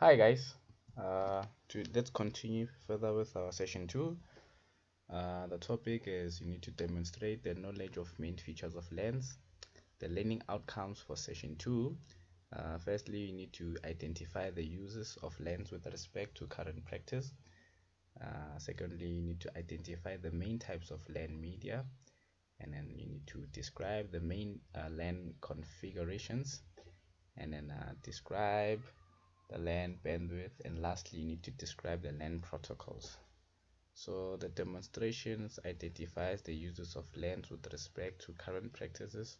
Hi guys, let's continue further with our session 2. The topic is you need to demonstrate the knowledge of main features of LANs. The learning outcomes for session 2. Firstly, you need to identify the uses of LANs with respect to current practice. Secondly, you need to identify the main types of LAN media, and then you need to describe the main LAN configurations, and then describe the LAN bandwidth, and lastly you need to describe the LAN protocols. So the demonstrations identifies the uses of LANs with respect to current practices.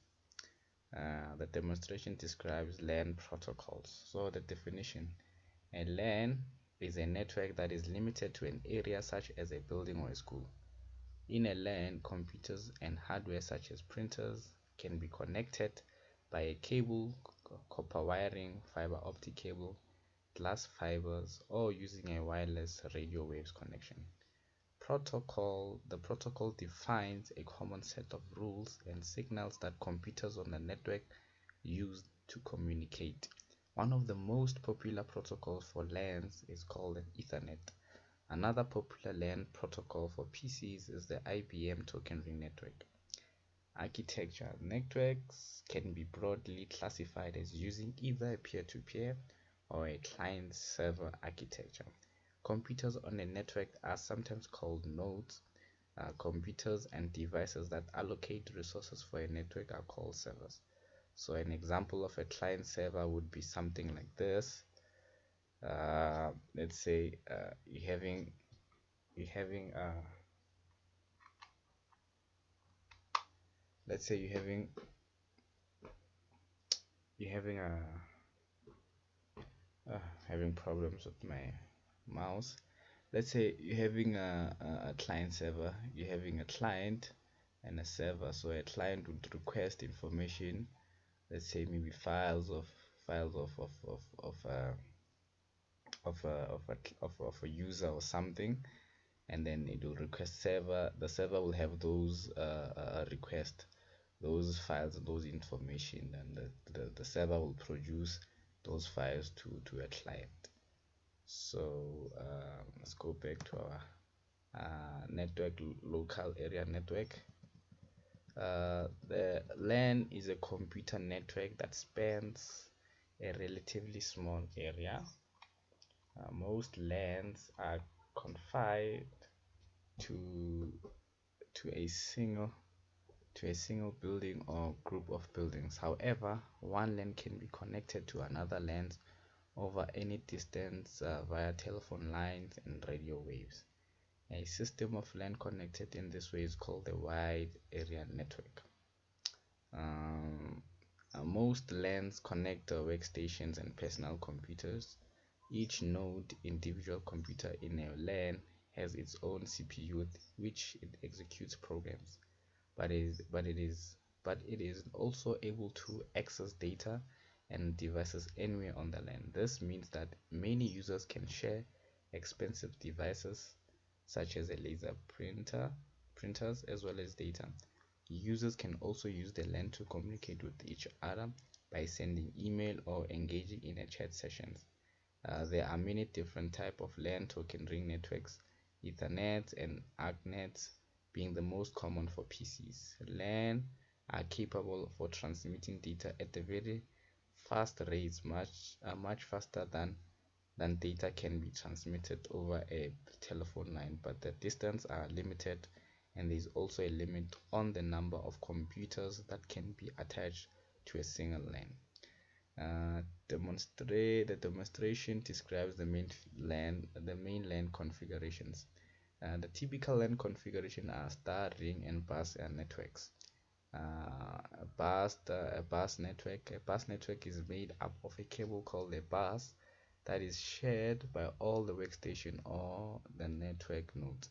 The demonstration describes LAN protocols. So the definition: a LAN is a network that is limited to an area such as a building or a school. In a LAN, computers and hardware such as printers can be connected by a cable, copper wiring, fiber optic cable, glass fibers, or using a wireless radio waves connection. The protocol defines a common set of rules and signals that computers on the network use to communicate. One of the most popular protocols for LANs is called an Ethernet. Another popular LAN protocol for PCs is the IBM Token Ring Network. Architecture: networks can be broadly classified as using either a peer-to-peer or a client-server architecture. Computers on a network are sometimes called nodes. Computers and devices that allocate resources for a network are called servers. So an example of a client server would be something like this. Let's say you're having let's say you're having having problems with my mouse. Let's say you're having a client server. You're having a client and a server. So a client would request information, let's say maybe files of a user or something, and then it will request server. The server will have those request those files and those information, and the server will produce those files to a client. So let's go back to our network, local area network. The LAN is a computer network that spans a relatively small area. Most LANs are confined to a single building or group of buildings. However, one LAN can be connected to another LAN over any distance via telephone lines and radio waves. A system of LAN connected in this way is called a wide area network. Most LANs connect workstations and personal computers. Each individual computer in a LAN has its own CPU, which it executes programs, but it is also able to access data and devices anywhere on the LAN. This means that many users can share expensive devices such as a laser printers, as well as data. Users can also use the LAN to communicate with each other by sending email or engaging in a chat sessions. There are many different types of LAN token ring networks, Ethernet and ARCnet being the most common for PCs. LAN are capable for transmitting data at a very fast rates, much faster than data can be transmitted over a telephone line, but the distance are limited, and there is also a limit on the number of computers that can be attached to a single LAN. The demonstration describes the main LAN configurations. The typical LAN configuration are star, ring, and bus networks. A bus network is made up of a cable called a bus that is shared by all the workstation or the network nodes.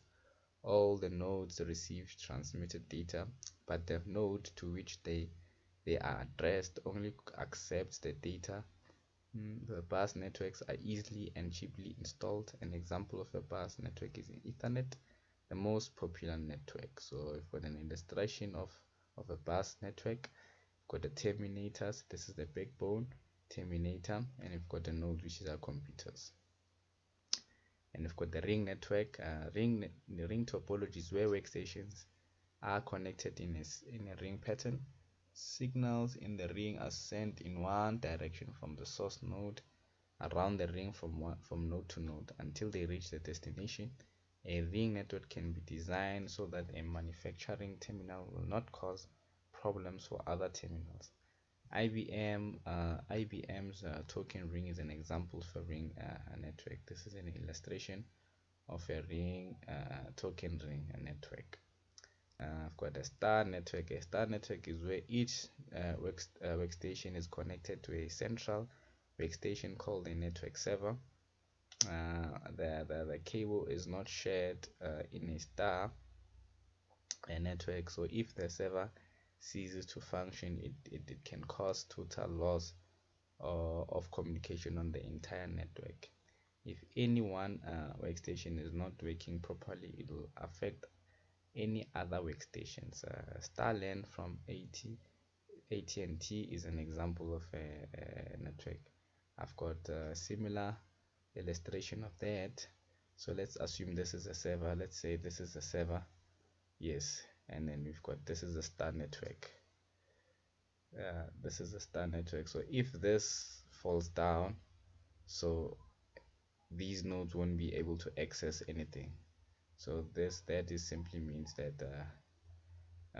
All the nodes receive transmitted data, but the node to which they are addressed only accepts the data. The bus networks are easily and cheaply installed. An example of a bus network is Ethernet, the most popular network. So for an illustration of a bus network, got the terminators. This is the backbone. terminator, and we've got the nodes, which is our computers. And we've got the ring network. The ring topology is where workstations are connected in a ring pattern. Signals in the ring are sent in one direction from the source node around the ring from node to node until they reach the destination. A ring network can be designed so that a manufacturing terminal will not cause problems for other terminals. IBM's token ring is an example for ring network. This is an illustration of a ring token ring network. I've got a star network. A star network is where each workstation is connected to a central workstation called a network server. The cable is not shared in a star network, so if the server ceases to function, it can cause total loss of communication on the entire network. If any one workstation is not working properly, it will affect any other workstations. Starland from AT&T is an example of a network. I've got a similar illustration of that. So let's assume this is a server. Let's say this is a server. Yes, and then we've got, this is a star network. This is a star network. So if this falls down, so these nodes won't be able to access anything. So that is simply means that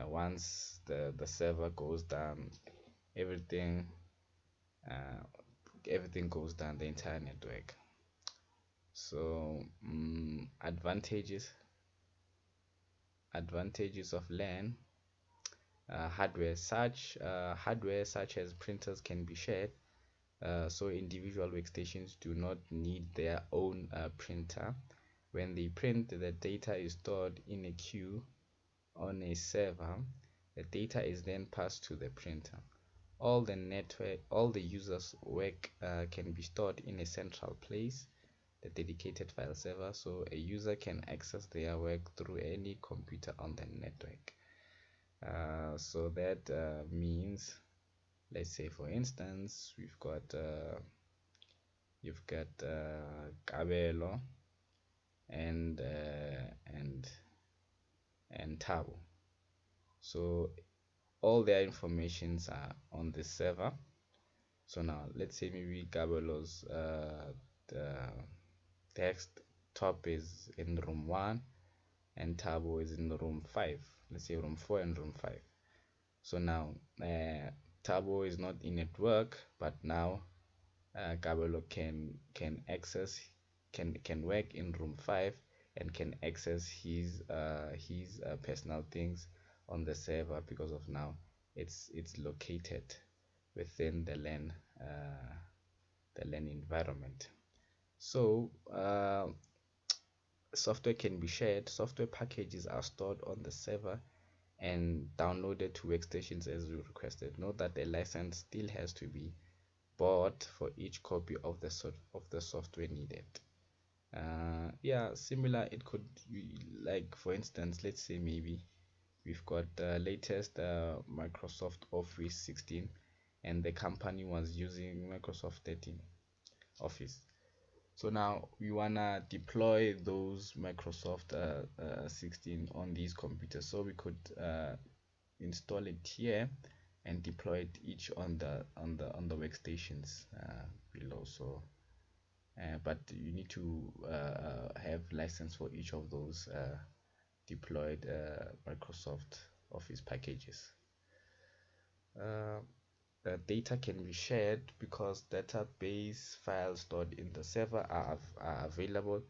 once the server goes down, everything goes down, the entire network. So advantages of LAN. Hardware such as printers can be shared, so individual workstations do not need their own printer. When they print, the data is stored in a queue on a server. The data is then passed to the printer. All the users' work can be stored in a central place, the dedicated file server, so a user can access their work through any computer on the network. So that means, let's say for instance, you've got Kabelo and Tabo. So all their informations are on the server. So now let's say maybe Kabelo's the desktop is in room 1 and Tabo is in room 5. Let's say room 4 and room 5. So now Tabo is not in network, but now Kabelo can work in room 5 and can access his personal things on the server, because of now it's located within the LAN environment. So software can be shared. Software packages are stored on the server and downloaded to workstations as you requested. Note that a license still has to be bought for each copy of the software needed. Yeah, similar, it could be like, for instance, let's say maybe we've got the latest Microsoft Office 16 and the company was using Microsoft 13 Office. So now we wanna deploy those Microsoft 16 on these computers. So we could install it here and deploy it each on the workstations below. So but you need to have license for each of those deployed Microsoft Office packages. The data can be shared because database files stored in the server are available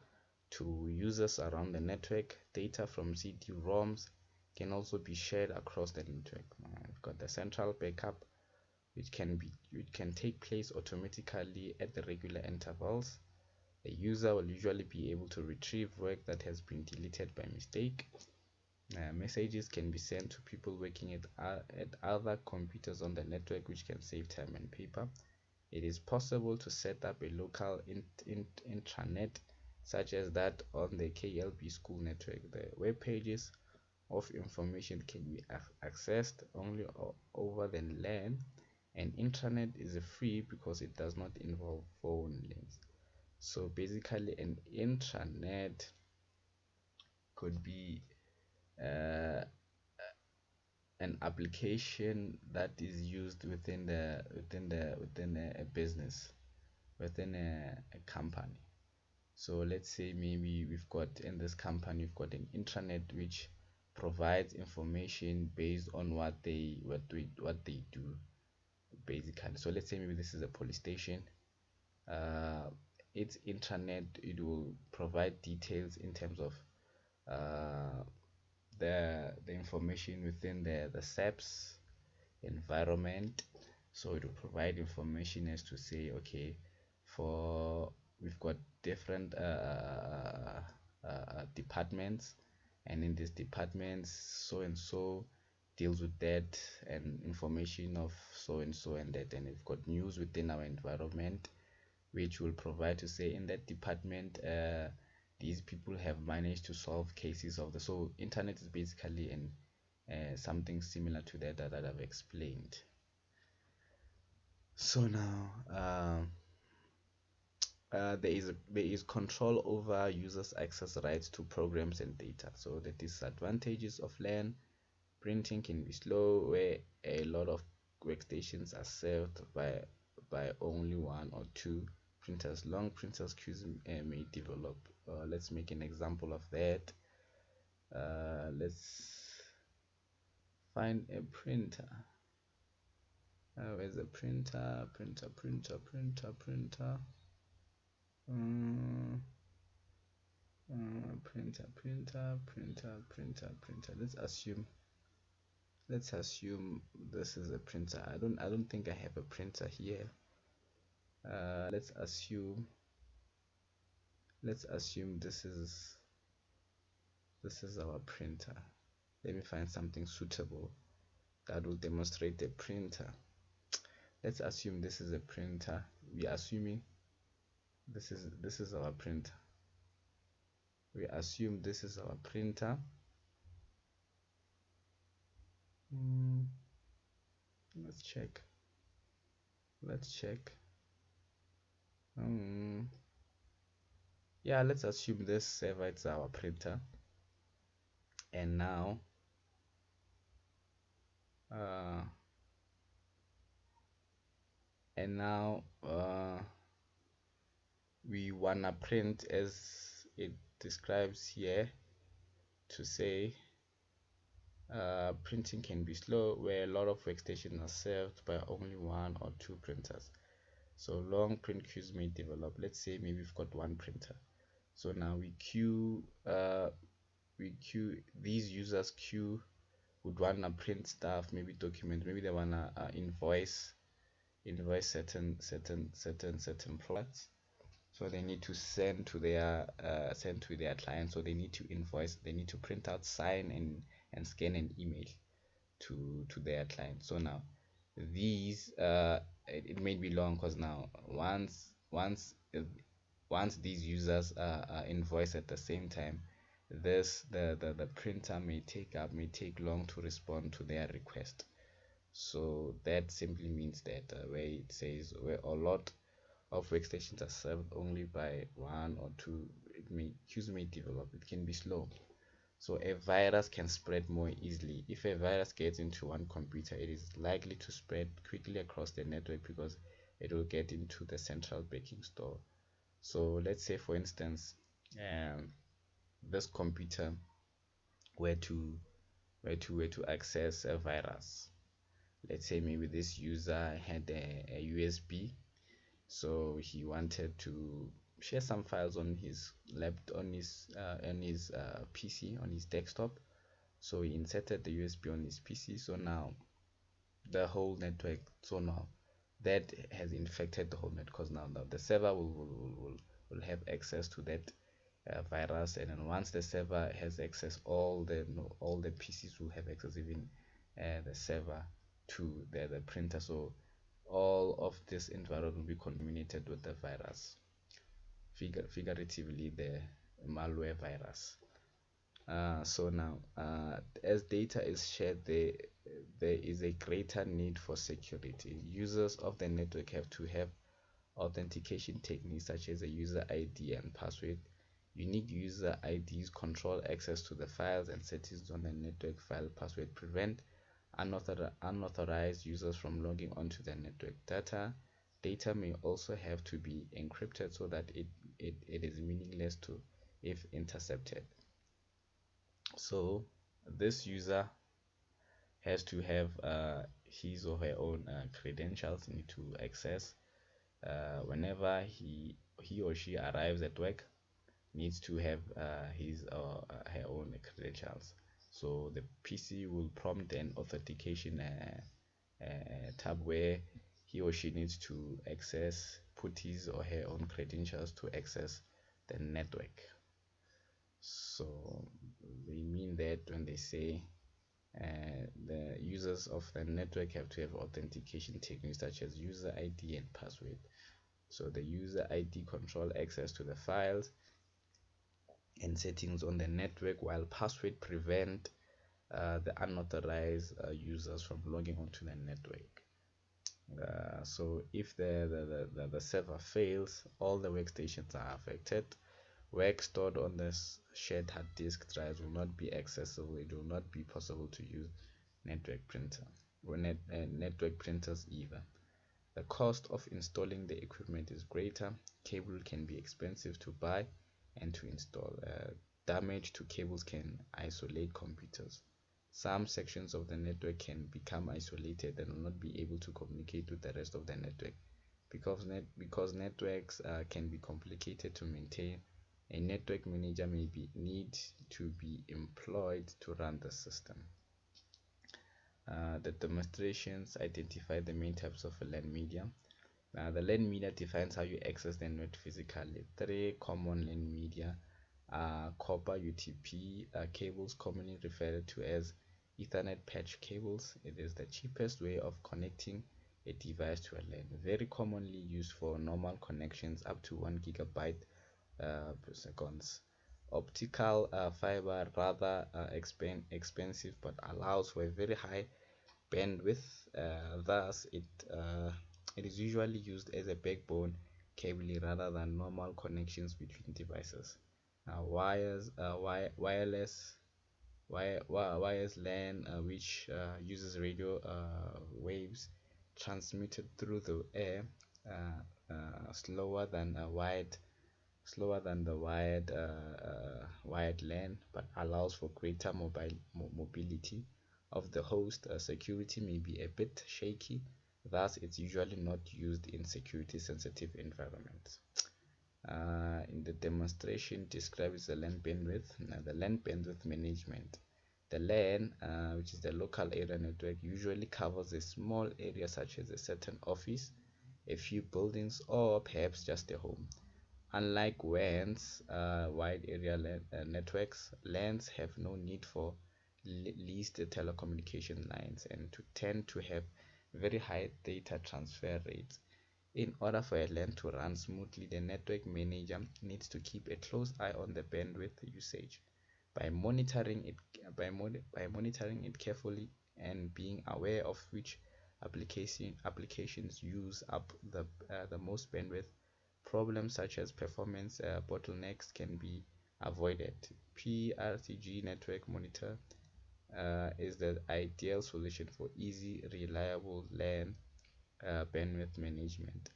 to users around the network. Data from CD-ROMs can also be shared across the network. We've got the central backup, which can take place automatically at the regular intervals. The user will usually be able to retrieve work that has been deleted by mistake. Messages can be sent to people working at other computers on the network, which can save time and paper. It is possible to set up a local intranet, such as that on the KLB school network. The web pages of information can be accessed only over the LAN and intranet is a free because it does not involve phone links. So basically an intranet could be uh, an application that is used within a business, within a company. So let's say maybe we've got in this company we've got an intranet which provides information based on what they do basically. So let's say maybe this is a police station. uh, its intranet, it will provide details in terms of uh, the information within the SAPS environment. So it will provide information as to say, okay, for we've got different departments, and in these departments so and so deals with that, and information of so and so and that, and we've got news within our environment which will provide to say in that department these people have managed to solve cases of the. So internet is basically an something similar to that I've explained. So now there is control over users access rights to programs and data. So the disadvantages of LAN: printing can be slow where a lot of workstations are served by only one or two printers. Long printers queues may develop. Let's make an example of that. Let's find a printer. Where's the printer? Printer. Um, printer. Let's assume this is a printer. I don't think I have a printer here. Let's assume this is our printer. Let me find something suitable that will demonstrate the printer. Let's assume this is a printer. We are assuming this is our printer. We assume this is our printer. Let's check. Yeah, let's assume this server is our printer, and now uh, we wanna print as it describes here, to say printing can be slow where a lot of workstations are served by only one or two printers. So long print queues may develop. Let's say maybe we've got one printer. So now we queue these users would wanna print stuff, maybe document, maybe they wanna invoice certain products. So they need to send to their client. So they need to invoice, they need to print out, sign, and scan an email to their client. So now these it may be long, because now once these users invoice at the same time, the printer may take long to respond to their request. So that simply means that where it says where a lot of workstations are served only by one or two, queues may develop. It can be slow. So a virus can spread more easily. If a virus gets into one computer, it is likely to spread quickly across the network because it will get into the central backing store. So let's say, for instance, this computer were to access a virus. Let's say maybe this user had a USB, so he wanted to share some files on his PC, on his desktop. So he inserted the USB on his PC. So now the whole network, so now that has infected the whole network, because now the server will have access to that virus, and then once the server has access, all the PCs will have access, even the server to the printer. So all of this environment will be contaminated with the virus, figuratively the malware virus. So now as data is shared, there is a greater need for security. Users of the network have to have authentication techniques such as a user ID and password. Unique user IDs control access to the files and settings on the network. File password prevent unauthorized users from logging onto the network. Data may also have to be encrypted so that it is meaningless to if intercepted. So this user has to have his or her own credentials need to access whenever he or she arrives at work, needs to have his or her own credentials. So the PC will prompt an authentication tab where he or she needs to put his or her own credentials to access the network. So they mean that when they say the users of the network have to have authentication techniques such as user ID and password. So the user ID control access to the files and settings on the network, while password prevent the unauthorized users from logging onto the network. So if the server fails, all the workstations are affected. Work stored on the shared hard disk drives will not be accessible. It will not be possible to use network printer or network printers either. The cost of installing the equipment is greater. Cable can be expensive to buy and to install. Damage to cables can isolate computers. Some sections of the network can become isolated and will not be able to communicate with the rest of the network. Because networks can be complicated to maintain, a network manager may need to be employed to run the system. The demonstrations identify the main types of LAN media. The LAN media defines how you access the network physically. Three common LAN media are copper UTP cables, commonly referred to as Ethernet patch cables. It is the cheapest way of connecting a device to a LAN, very commonly used for normal connections up to 1 gigabyte per seconds. Optical fiber rather expensive but allows for a very high bandwidth. Thus, it is usually used as a backbone cable rather than normal connections between devices. Wireless LAN, which uses radio waves transmitted through the air, slower than the wired LAN, but allows for greater mobility of the host. Security may be a bit shaky, thus it's usually not used in security sensitive environments. In the demonstration describes the LAN bandwidth. The LAN bandwidth management. The LAN, which is the local area network, usually covers a small area such as a certain office, a few buildings, or perhaps just a home. Unlike WANs, wide area networks, LANs have no need for leased telecommunication lines and tend to have very high data transfer rates. In order for a LAN to run smoothly, the network manager needs to keep a close eye on the bandwidth usage by monitoring it carefully and being aware of which applications use up the most bandwidth. Problems such as performance bottlenecks can be avoided. PRTG network monitor is the ideal solution for easy, reliable LAN bandwidth management.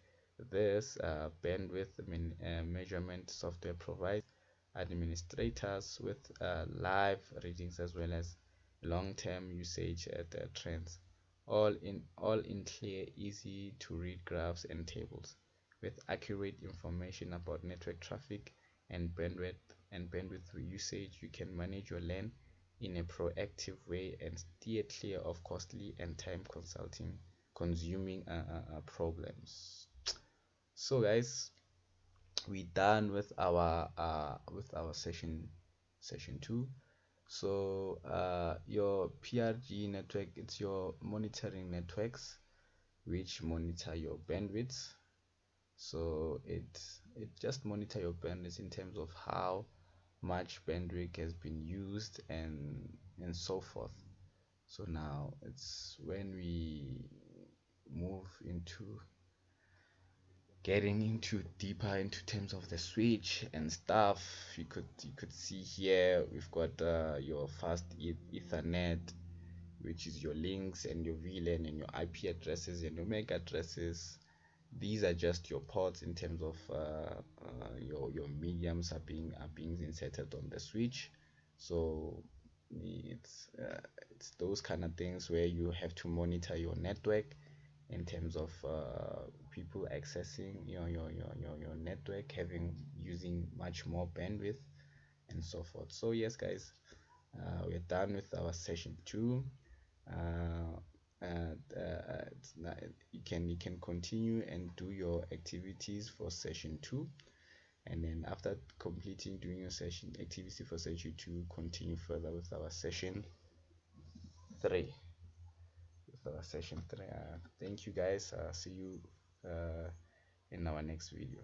This bandwidth measurement software provides administrators with live readings as well as long-term usage trends, all in clear, easy to read graphs and tables. With accurate information about network traffic and bandwidth usage, you can manage your LAN in a proactive way and steer clear of costly and time consuming problems. So guys, we're done with our session 2. So your PRG network, it's your monitoring networks which monitor your bandwidth. So it just monitor your bandwidth in terms of how much bandwidth has been used and so forth. So now it's when we move into getting into deeper into terms of the switch and stuff. You could see here we've got your fast ethernet, which is your links and your VLAN and your IP addresses and your MAC addresses. These are just your ports in terms of your mediums are being inserted on the switch. So it's those kind of things where you have to monitor your network in terms of people accessing your network, having using much more bandwidth and so forth. So yes guys, we're done with our session 2. uh, you can continue and do your activities for session 2, and then after completing doing your session activity for session 2, continue further with our session 3. Thank you guys. See you in our next video.